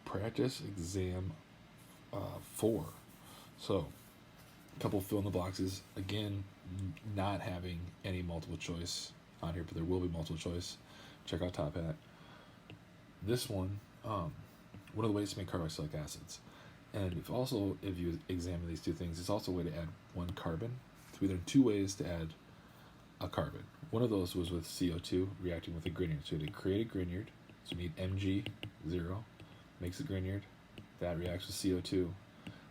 practice exam 4. So, a couple fill in the boxes. Again, not having any multiple choice on here, but there will be multiple choice. Check out Top Hat. This one, one of the ways to make carboxylic acids. And if you examine these two things, it's also a way to add one carbon. So we learned 2 ways to add a carbon. One of those was with CO2 reacting with a Grignard. So to create a Grignard, so we need Mg0, makes a Grignard. That reacts with CO2.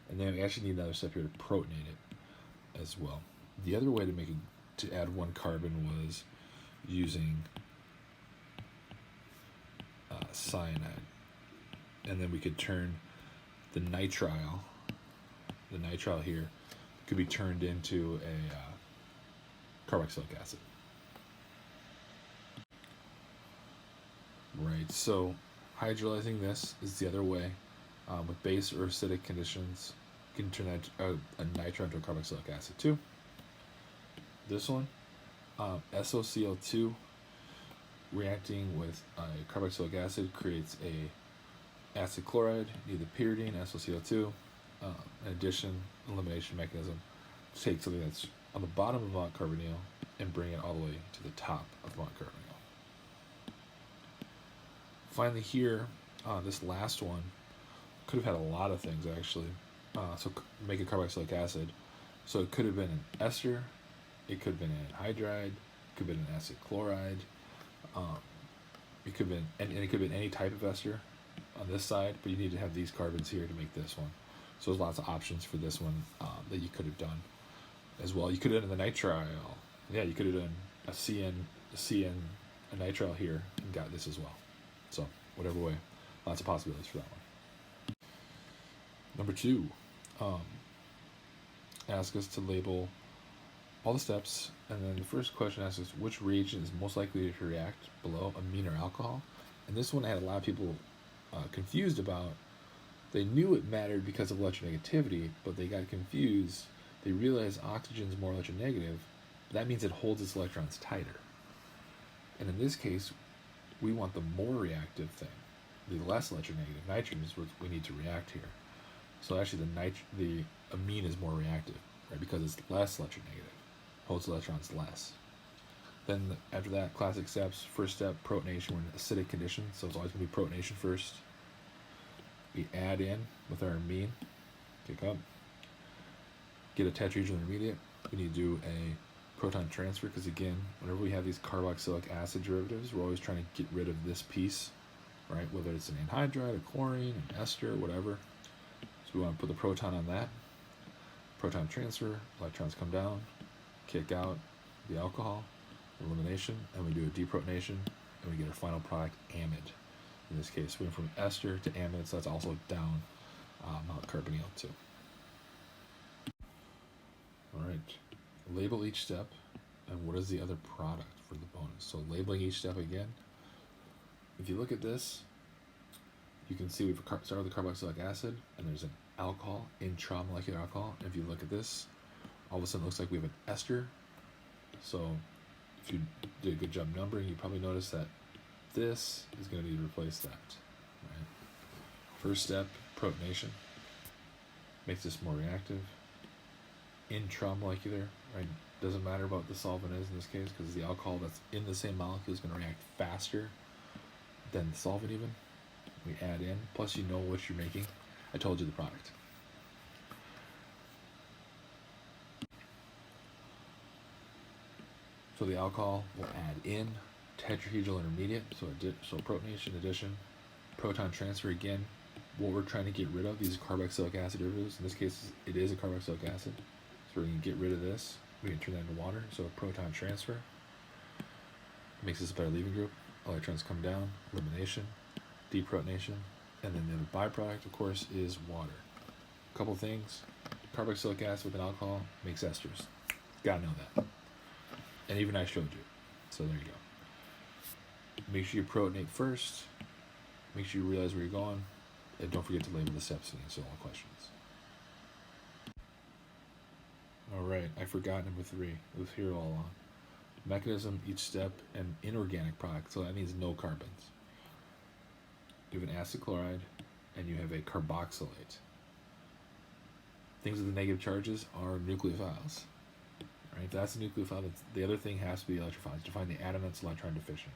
And then we actually need another step here to protonate it as well. The other way to add one carbon was using cyanide. And then we could turn the nitrile here could be turned into a carboxylic acid. Right, so hydrolyzing this is the other way. With base or acidic conditions, you can turn a nitrile into a carboxylic acid too. This one, SOCl2 reacting with a carboxylic acid creates a acid chloride, need the pyridine, SOCl2. In addition, elimination mechanism to take something that's on the bottom of Mont Carbonyl and bring it all the way to the top of Mont Carbonyl. Finally here, this last one could have had a lot of things actually. So make a carboxylic acid. So it could have been an ester, it could have been an anhydride, it could have been an acid chloride, it could have been, and it could have been any type of ester on this side, but you need to have these carbons here to make this one. So there's lots of options for this one that you could have done as well. You could have done the nitrile. Yeah, you could have done a CN, a nitrile here and got this as well. So whatever way, lots of possibilities for that one. Number 2, ask us to label all the steps, and then the first question asks us which reagent is most likely to react below amine or alcohol. And this one I had a lot of people confused about. They knew it mattered because of electronegativity, but they got confused. They realized oxygen is more electronegative, but that means it holds its electrons tighter. And in this case, we want the more reactive thing, the less electronegative. Nitrogen is what we need to react here. So actually the amine is more reactive, right? Because it's less electronegative, holds electrons less. Then after that, classic steps. First step, protonation. We're in acidic condition, so it's always going to be protonation first. We add in with our amine, kick up, get a tetrahedral intermediate. We need to do a proton transfer because again, whenever we have these carboxylic acid derivatives, we're always trying to get rid of this piece, right? Whether it's an anhydride, a chlorine, an ester, whatever. So we want to put the proton on that. Proton transfer, electrons come down, kick out the alcohol, elimination, and we do a deprotonation, and we get our final product, amide. In this case, we went from ester to amide, so that's also down Mont Carbonyl too. All right, label each step, and what is the other product for the bonus? So labeling each step again. If you look at this, you can see we've started with the carboxylic acid, and there's an alcohol, intramolecular alcohol. And if you look at this, all of a sudden it looks like we have an ester. So if you did a good job numbering, you probably noticed that this is going to need to replace that. Right? First step, protonation. Makes this more reactive. Intramolecular, right? Doesn't matter about what the solvent is in this case because the alcohol that's in the same molecule is going to react faster than the solvent even. We add in, plus you know what you're making. I told you the product. So the alcohol will add in tetrahedral intermediate, so protonation, addition, proton transfer again. What we're trying to get rid of, these carboxylic acid derivatives, in this case it is a carboxylic acid, so we're going to get rid of this. We can turn that into water, so proton transfer makes this a better leaving group. Electrons come down, elimination, deprotonation, and then the other byproduct, of course, is water. A couple things, carboxylic acid with an alcohol makes esters. Gotta know that. And even I showed you. So there you go. Make sure you protonate first. Make sure you realize where you're going. And don't forget to label the steps and answer all the questions. Alright, I forgot number 3. It was here all along. Mechanism, each step, and inorganic product. So that means no carbons. You have an acid chloride, and you have a carboxylate. Things with the negative charges are nucleophiles. Right? That's a nucleophile. The other thing has to be electrophiles to find the atom that's electron deficient.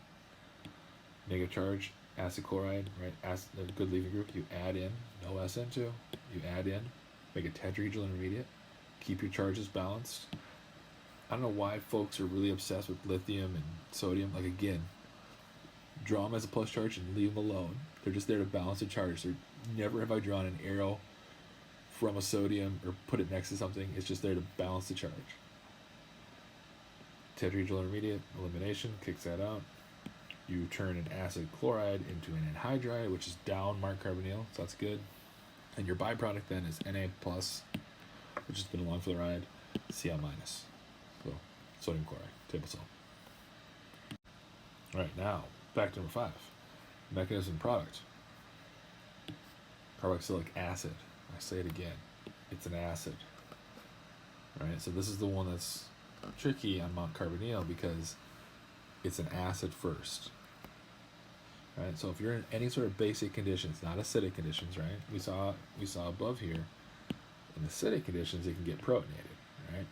Negative charge, acid chloride, right? Acid, a good leaving group. You add in, no SN2. You add in, make a tetrahedral intermediate. Keep your charges balanced. I don't know why folks are really obsessed with lithium and sodium. Like, again, draw them as a plus charge and leave them alone. They're just there to balance the charge. Never have I drawn an arrow from a sodium or put it next to something. It's just there to balance the charge. Tetrahedral intermediate, elimination, kicks that out. You turn an acid chloride into an anhydride, which is down marked carbonyl, so that's good. And your byproduct then is Na plus, which has been along for the ride, Cl minus. So sodium chloride, table salt. All right, now back to number 5. Mechanism product. Carboxylic acid. I say it again. It's an acid. Right? So this is the one that's tricky on Mount Carbonyl because it's an acid first. Right? So if you're in any sort of basic conditions, not acidic conditions, right? We saw above here, in acidic conditions it can get protonated, right?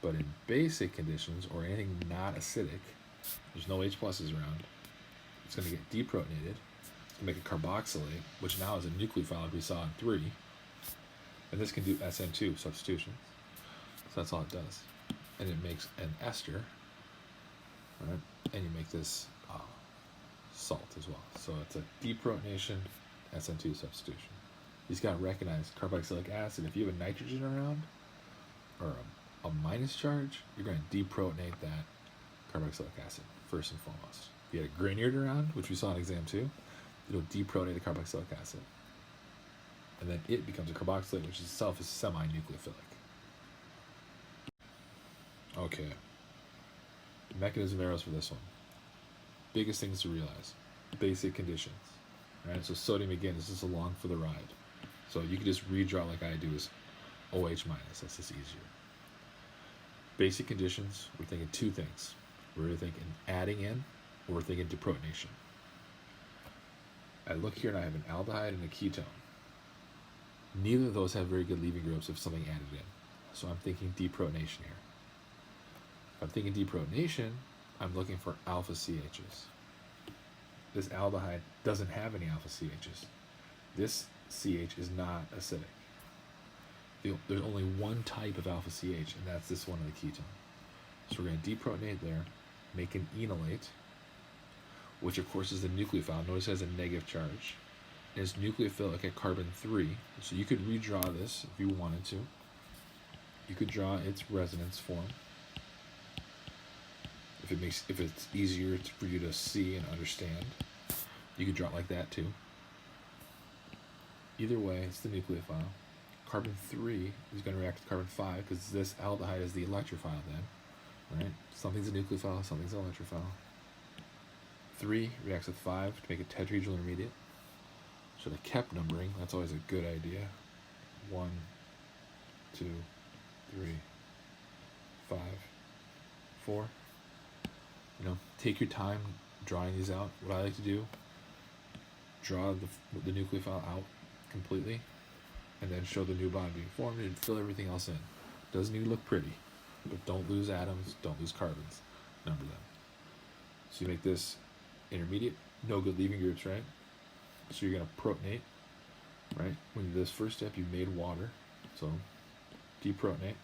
But in basic conditions or anything not acidic, there's no H pluses around, it's going to get deprotonated. It's going to make a carboxylate, which now is a nucleophile like we saw in 3. And this can do SN2 substitution. So that's all it does. And it makes an ester, right? And you make this salt as well. So it's a deprotonation SN2 substitution. You just got to recognize carboxylic acid. If you have a nitrogen around or a minus charge, you're going to deprotonate that carboxylic acid first and foremost. If you had a Grignard around, which we saw in exam 2, it'll deprotonate the carboxylic acid. And then it becomes a carboxylate, which itself is semi-nucleophilic. Okay. Mechanism arrows for this one. Biggest things to realize. Basic conditions. Right? So sodium, again, is just along for the ride. So you can just redraw like I do as OH minus. That's just easier. Basic conditions, we're thinking 2 things. We're thinking adding in, or we're thinking deprotonation. I look here and I have an aldehyde and a ketone. Neither of those have very good leaving groups if something added in. So I'm thinking deprotonation here. If I'm thinking deprotonation, I'm looking for alpha CHs. This aldehyde doesn't have any alpha CHs. This CH is not acidic. There's only one type of alpha CH, and that's this one of the ketone. So we're going to deprotonate there, make an enolate, which of course is the nucleophile. Notice it has a negative charge. And it's nucleophilic at carbon 3. So you could redraw this if you wanted to. You could draw its resonance form. If it's easier for you to see and understand, you could draw it like that too. Either way, it's the nucleophile. Carbon 3 is going to react with carbon 5 because this aldehyde is the electrophile then. Right? Something's a nucleophile, something's an electrophile. 3 reacts with 5 to make a tetrahedral intermediate. Should have kept numbering. That's always a good idea. 1, 2, 3, 5, 4. Take your time drawing these out. What I like to do, draw the nucleophile out completely, and then show the new bond being formed and fill everything else in. Doesn't even look pretty, but don't lose atoms, don't lose carbons. Number them. So you make this intermediate, no good leaving groups, right? So you're going to protonate, right? When you do this first step, you made water, so deprotonate.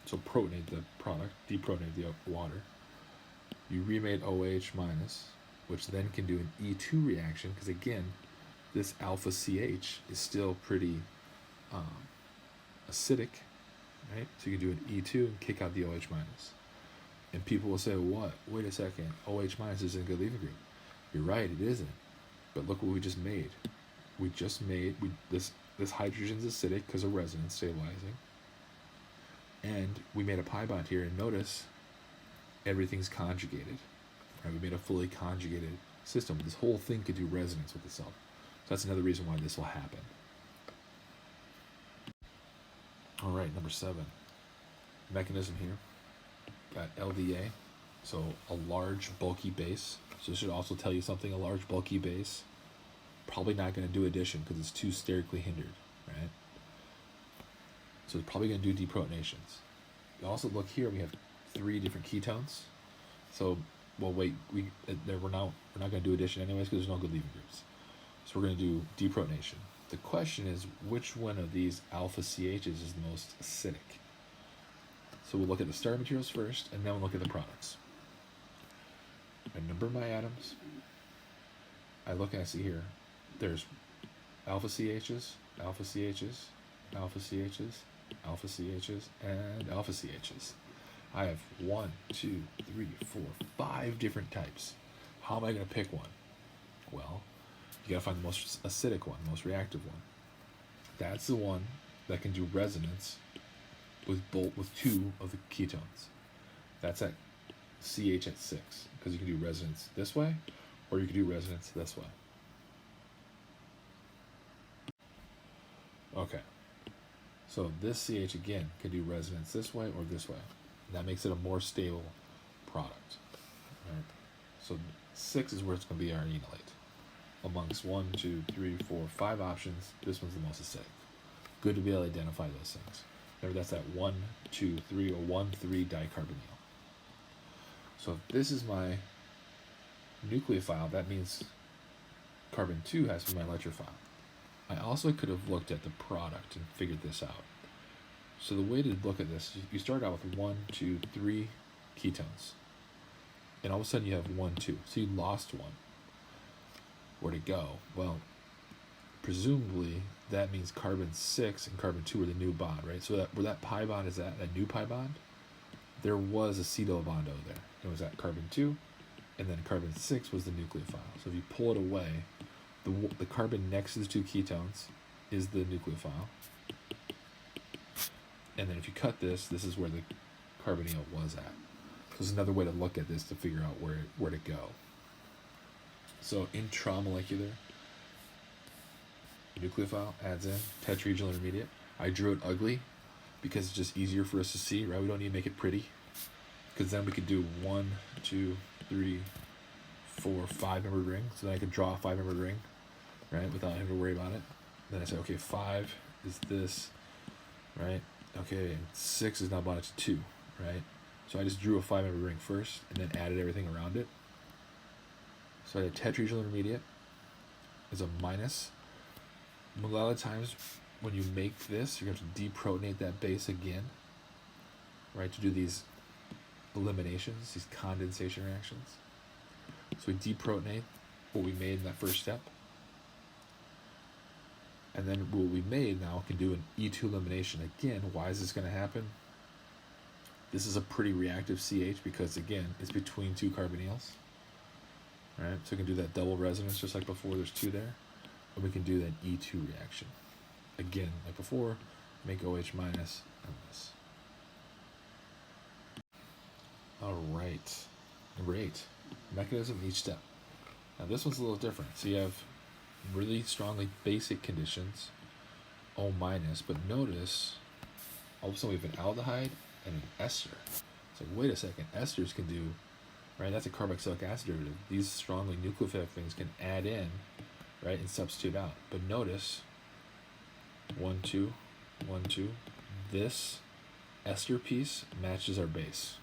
So protonate the product, deprotonate the water. You remade OH minus, which then can do an E2 reaction, because again, this alpha CH is still pretty acidic, right? So you can do an E2 and kick out the OH minus. And people will say, what? Wait a second, OH minus isn't a good leaving group. You're right, it isn't. But look what we just made. This hydrogen's acidic because of resonance stabilizing. And we made a pi bond here, and notice everything's conjugated. Right? We made a fully conjugated system. This whole thing could do resonance with itself. So that's another reason why this will happen. All right, number 7. Mechanism here. Got LDA, so a large bulky base. So this should also tell you something, a large bulky base. probably not going to do addition because it's too sterically hindered, right? So it's probably going to do deprotonations. You also look here, we have 3 different ketones. So, well, wait, we're not going to do addition anyways because there's no good leaving groups. So we're going to do deprotonation. The question is, which one of these alpha CHs is the most acidic? So we'll look at the starting materials first, and then we'll look at the products. I number my atoms. I look and I see here, there's alpha CHs, alpha CHs, alpha CHs, alpha CHs, and alpha CHs. I have 1, 2, 3, 4, 5 different types. How am I going to pick one? Well, you got to find the most acidic one, most reactive one. That's the one that can do resonance with 2 of the ketones. That's at CH at 6, because you can do resonance this way, or you can do resonance this way. Okay, so this CH again can do resonance this way or this way. That makes it a more stable product. Right? So 6 is where it's going to be our enolate. Amongst 1, 2, 3, 4, 5 options, this one's the most acidic. Good to be able to identify those things. Remember, that's that 1, 2, 3 or 1, 3 dicarbonyl. So if this is my nucleophile, that means carbon 2 has to be my electrophile. I also could have looked at the product and figured this out. So the way to look at this, you start out with 1, 2, 3 ketones. And all of a sudden you have 1, 2. So you lost one. Where'd it go? Well, presumably that means carbon 6 and carbon 2 are the new bond, right? So where that pi bond is at, that new pi bond, there was a acetyl bond over there. It was at carbon 2, and then carbon 6 was the nucleophile. So if you pull it away, the carbon next to the 2 ketones is the nucleophile. And then if you cut this, this is where the carbonyl was at. So there's another way to look at this to figure out where to go. So intramolecular nucleophile adds in tetrahedral intermediate. I drew it ugly because it's just easier for us to see, right? We don't need to make it pretty, because then we could do 1, 2, 3, 4, 5 membered ring. So then I could draw a 5 membered ring, right, without having to worry about it. Then I say, okay, 5 is this, right? Okay, and 6 is now bonded to 2, right? So I just drew a 5 membered ring first and then added everything around it. So I had tetrahedral intermediate is a minus. A lot of times when you make this, you're going to have to deprotonate that base again, right, to do these eliminations, these condensation reactions. So we deprotonate what we made in that first step. And then what we made now can do an E2 elimination. Again, why is this going to happen? This is a pretty reactive CH because, again, it's between 2 carbonyls. Right? So we can do that double resonance just like before, there's 2 there. And we can do that E2 reaction. Again, like before, make OH minus and this. All right. Number 8, mechanism each step. Now this one's a little different. So you have really strongly basic conditions, O minus, but notice all of a sudden we have an aldehyde and an ester. It's like, wait a second, esters can do, right? That's a carboxylic acid derivative. These strongly nucleophilic things can add in, right, and substitute out. But notice, 1, 2, 1, 2, this ester piece matches our base.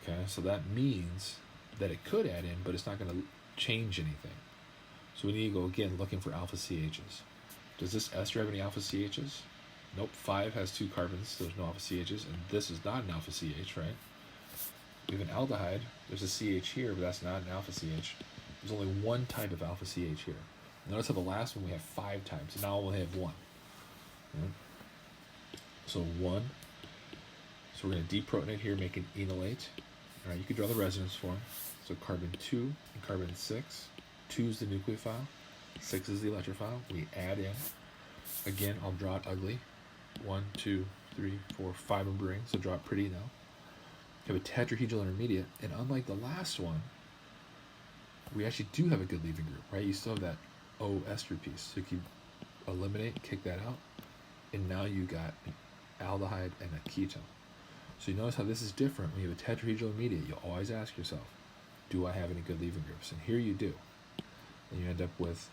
Okay, so that means that it could add in, but it's not going to change anything. So we need to go again looking for alpha CHs. Does this ester have any alpha CHs? Nope, 5 has 2 carbons, so there's no alpha CHs, and this is not an alpha CH, right? We have an aldehyde, there's a CH here, but that's not an alpha CH. There's only 1 type of alpha CH here. Notice how the last one we have 5 types, and now we'll have 1. Right? So 1. So we're going to deprotonate here, make an enolate. All right, you can draw the resonance form. So carbon 2 and carbon 6. 2 is the nucleophile, 6 is the electrophile. We add in. Again, I'll draw it ugly. 1, 2, 3, 4, 5 member ring, so draw it pretty now. You have a tetrahedral intermediate, and unlike the last one, we actually do have a good leaving group, right? You still have that O ester piece, so you can eliminate, kick that out, and now you got an aldehyde and a ketone. So you notice how this is different. When you have a tetrahedral intermediate, you always ask yourself, do I have any good leaving groups? And here you do. and you end up with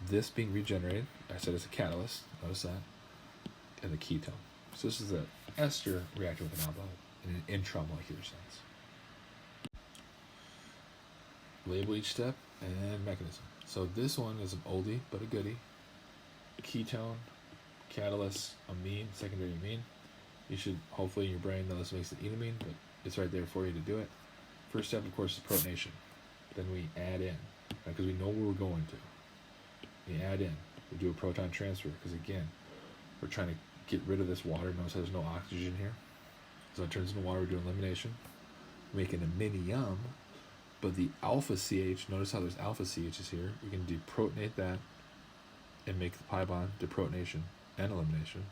this being regenerated. I said it's a catalyst, notice that, and the ketone. So this is an ester reacting with an alcohol in an intramolecular sense. Label each step and mechanism. So this one is an oldie but a goodie. Ketone, catalyst, amine, secondary amine. You should hopefully in your brain know this makes it enamine, but it's right there for you to do it. First step, of course, is protonation. Then we add in, because we know where we're going to. We add in. We do a proton transfer, because again, we're trying to get rid of this water. Notice there's no oxygen here. So it turns into water. We do elimination. We make an aminium, but the alpha CH, notice how there's alpha CHs here. We can deprotonate that and make the pi bond, deprotonation and elimination.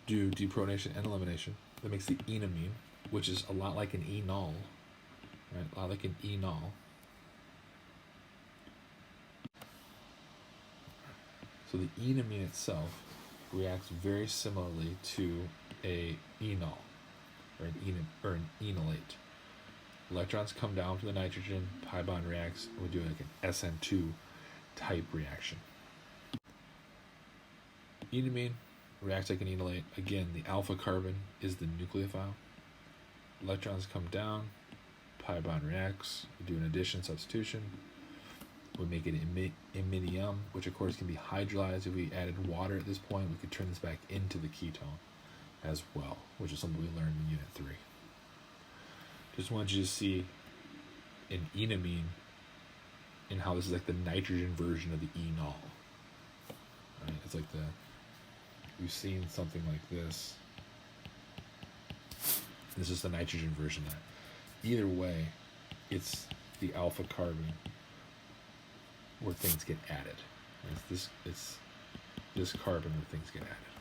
Do deprotonation and elimination. That makes the enamine, which is a lot like an enol, right? A lot like an enol. So the enamine itself reacts very similarly to a enol or an enolate. Electrons come down from the nitrogen, pi bond reacts, and we do like an SN2 type reaction. Enamine reacts like an enolate. Again, the alpha carbon is the nucleophile. Electrons come down, pi bond reacts, we do an addition substitution. We make it iminium, which of course can be hydrolyzed. If we added water at this point, we could turn this back into the ketone as well, which is something we learned in Unit 3. Just want you to see an enamine and how this is like the nitrogen version of the enol. Right? It's like you've seen something like this. This is the nitrogen version of that. Either way, it's the alpha carbon where things get added. It's this carbon where things get added.